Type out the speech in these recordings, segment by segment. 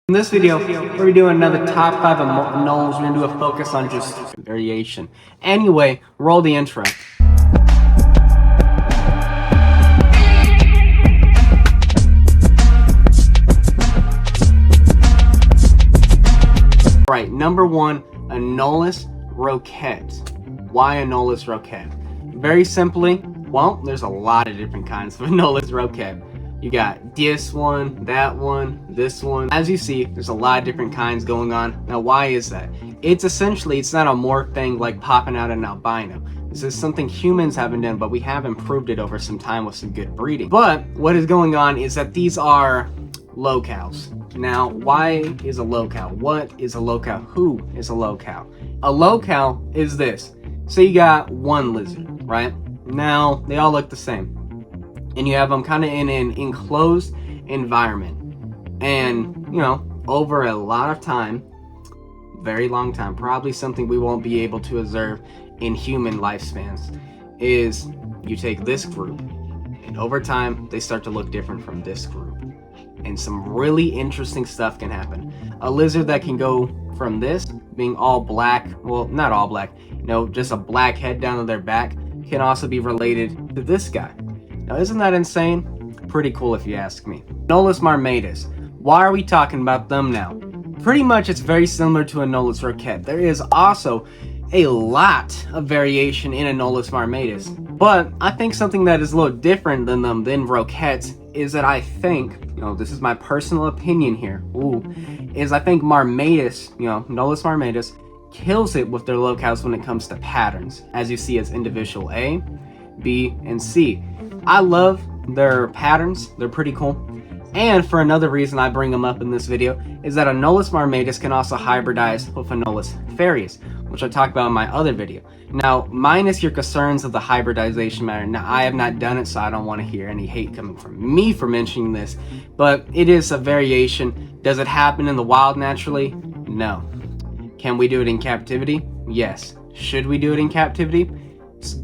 In this video, we're doing another top 5 anoles. We're going to do a focus on just variation. Anyway, roll the intro. Alright, number 1, Anoles roquette. Why Anoles roquette? Very simply, well, there's a lot of different kinds of Anoles roquette. You got this one, that one, this one. As you see, there's a lot of different kinds going on. Now, why is that? It's essentially, it's not a morph thing like popping out an albino. This is something humans haven't done, but we have improved it over some time with some good breeding. But what is going on is that these are locales. Now, why is a locale? What is a locale? Who is a locale? A locale is this. So you got one lizard, right? Now, they all look the same. And you have them kind of in an enclosed environment. And, you know, over a lot of time, very long time, probably something we won't be able to observe in human lifespans, is you take this group, and over time, they start to look different from this group. And some really interesting stuff can happen. A lizard that can go from this being all black, well, not all black, you know, just a black head down to their back, can also be related to this guy. Now, isn't that insane? Pretty cool if you ask me. Anoles marmatus. Why are we talking about them now? Pretty much it's very similar to Anoles roquette. There is also a lot of variation in Anoles marmatus. But I think something that is a little different than them, than roquettes, is that I think, you know, this is my personal opinion here, is I think marmatus, you know, Anoles marmatus, kills it with their locales when it comes to patterns, as you see as individual A, B, and C. I love their patterns, they're pretty cool. And for another reason I bring them up in this video is that Anoles marmatus can also hybridize with Anoles farius, which I talked about in my other video. Now, minus your concerns of the hybridization matter. Now, I have not done it, so I don't want to hear any hate coming from me for mentioning this, but it is a variation. Does it happen in the wild naturally? No. Can we do it in captivity? Yes. Should we do it in captivity?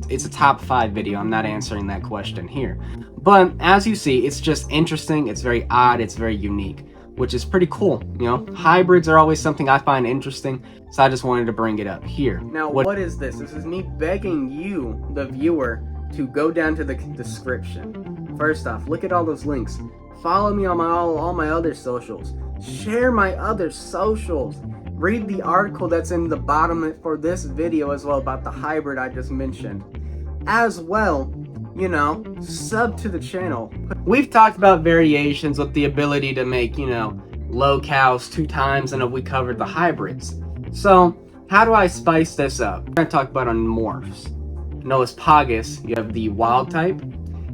It's a top 5 video. I'm not answering that question here. But as you see, it's just interesting. It's very odd. It's very unique, which is pretty cool. You know, hybrids are always something I find interesting, so I just wanted to bring it up here. Now, what is this? This is me begging you, the viewer, to go down to the description. First off, look at all those links. Follow me on all my other socials. Share my other socials. Read the article that's in the bottom for this video as well about the hybrid I just mentioned. As well, you know, sub to the channel. We've talked about variations with the ability to make, you know, locales 2 times, and we covered the hybrids. So, how do I spice this up? We're going to talk about on morphs. Notice pagus, you have the wild type,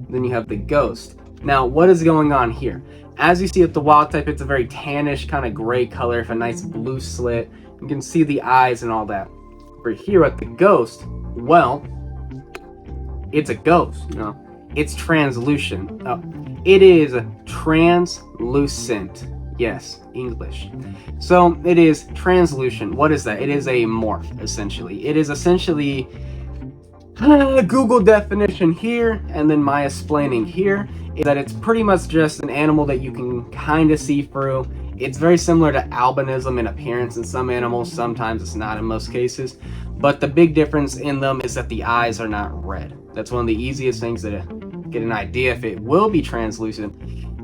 then you have the ghost. Now, what is going on here? As you see with the wild type, it's a very tannish kind of gray color with a nice blue slit. You can see the eyes and all that. For here at the ghost, well, it's a ghost, you know. It's translucent. It is translucent. Yes, English. So it is translucent. What is that? It is a morph, essentially. It is essentially Google definition here, and then my explaining here, is that it's pretty much just an animal that you can kind of see through. It's very similar to albinism in appearance in some animals. Sometimes it's not in most cases. But the big difference in them is that the eyes are not red. That's one of the easiest things to get an idea if it will be translucent.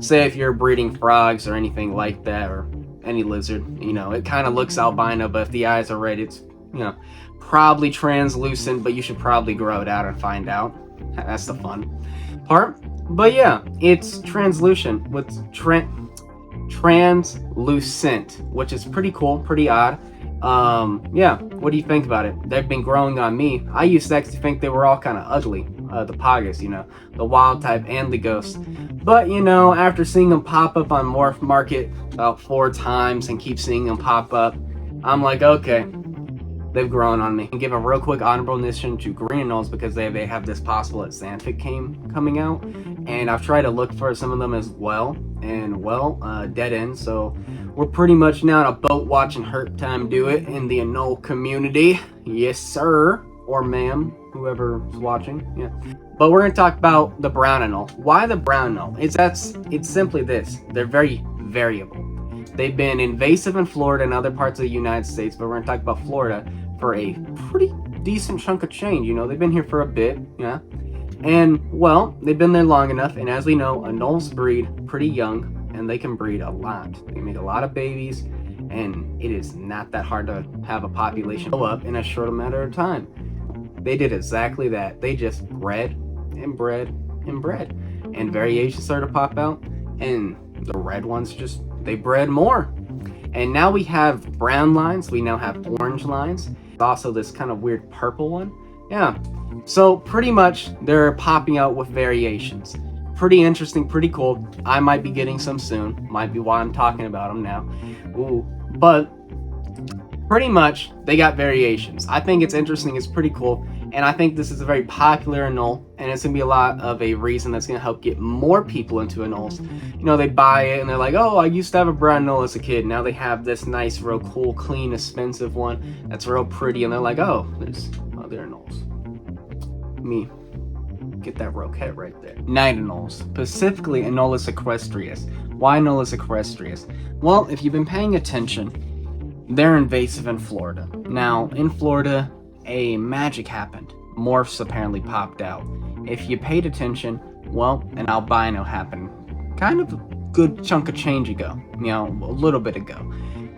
Say if you're breeding frogs or anything like that, or any lizard, you know, it kind of looks albino, but if the eyes are red, it's, you know, probably translucent, but you should probably grow it out and find out. That's the fun part. But yeah, it's translucent with translucent, which is pretty cool, pretty odd. Yeah, what do you think about it? They've been growing on me. I used to actually think they were all kind of ugly, the pagus, you know, the wild type and the ghost. But, you know, after seeing them pop up on Morph Market about 4 times and keep seeing them pop up, I'm like, okay, they've grown on me. And give a real quick honorable mention to green anoles because they have this possible Xanthic coming out, and I've tried to look for some of them as well, and well, dead end. So we're pretty much now on a boat watching Herp Time do it in the anole community. Yes, sir, or ma'am, whoever's watching. Yeah. But we're gonna talk about the brown anole. Why the brown anole? It's simply this: they're very variable. They've been invasive in Florida and other parts of the United States, but we're gonna talk about Florida for a pretty decent chunk of change. You know, they've been here for a bit, yeah. And, well, they've been there long enough, and as we know, anoles breed pretty young, and they can breed a lot. They make a lot of babies, and it is not that hard to have a population go up in a short amount of time. They did exactly that. They just bred and bred and bred, and variations started to pop out, and the red ones they bred more. And now we have brown lines, we now have orange lines, also this kind of weird purple one. Yeah, so pretty much they're popping out with variations. Pretty interesting, pretty cool. I might be getting some soon, might be why I'm talking about them now. Ooh, but pretty much they got variations. I think it's interesting, it's pretty cool, and I think this is a very popular anole, and it's gonna be a lot of a reason that's gonna help get more people into anoles. You know, they buy it and they're like, oh, I used to have a brown anole as a kid. Now they have this nice, real cool, clean, expensive one that's real pretty, and they're like, oh, there's other anoles. Let me get that roquette right there. Night anoles, specifically Anoles equestris. Why Anoles equestris? Well, if you've been paying attention, they're invasive in Florida. Now, in Florida, a magic happened. Morphs apparently popped out. If you paid attention, well, an albino happened kind of a good chunk of change ago. You know, a little bit ago.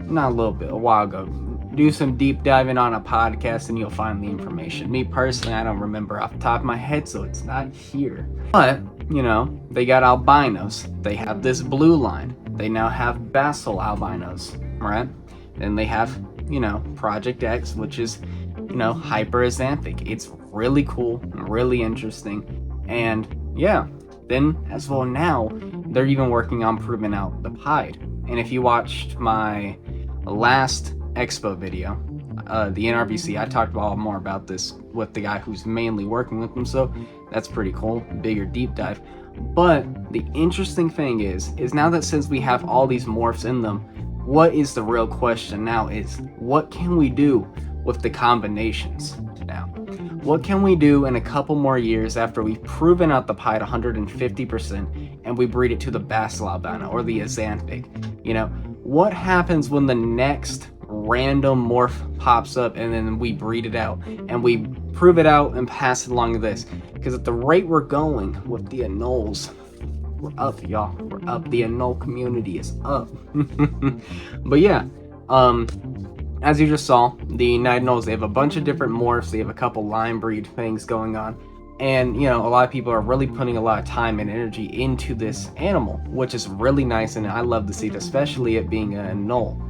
Not a little bit, a while ago. Do some deep diving on a podcast and you'll find the information. Me personally, I don't remember off the top of my head, so it's not here. But, you know, they got albinos. They have this blue line. They now have basal albinos, right? Then they have, you know, Project X, which is, you know, hyperazanthic. It's really cool, really interesting. And yeah, then as well now, they're even working on proving out the pied. And if you watched my last Expo video, the NRBC, I talked more about this with the guy who's mainly working with them, so that's pretty cool, bigger deep dive. But the interesting thing is now that since we have all these morphs in them, what is the real question now is, what can we do with the combinations now? What can we do in a couple more years after we've proven out the pied 150% and we breed it to the basal albino or the azanthic? You know, what happens when the next random morph pops up and then we breed it out and we prove it out and pass it along to this? Because at the rate we're going with the anoles, we're up, y'all. We're up. The anole community is up. But yeah, as you just saw, the night anoles, they have a bunch of different morphs. They have a couple line breed things going on. And, you know, a lot of people are really putting a lot of time and energy into this animal, which is really nice, and I love to see it, especially it being an anole.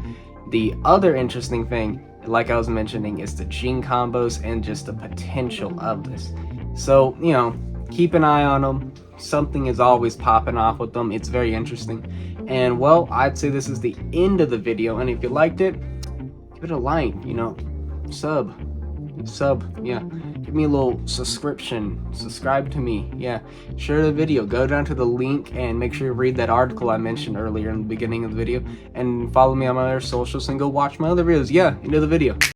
The other interesting thing, like I was mentioning, is the gene combos and just the potential of this. So, you know, keep an eye on them. Something is always popping off with them. It's very interesting. And, well, I'd say this is the end of the video. And if you liked it, give it a like, you know, sub, yeah. Give me a little subscribe to me, yeah. Share the video, go down to the link and make sure you read that article I mentioned earlier in the beginning of the video, and follow me on my other socials and go watch my other videos. Yeah, into the video.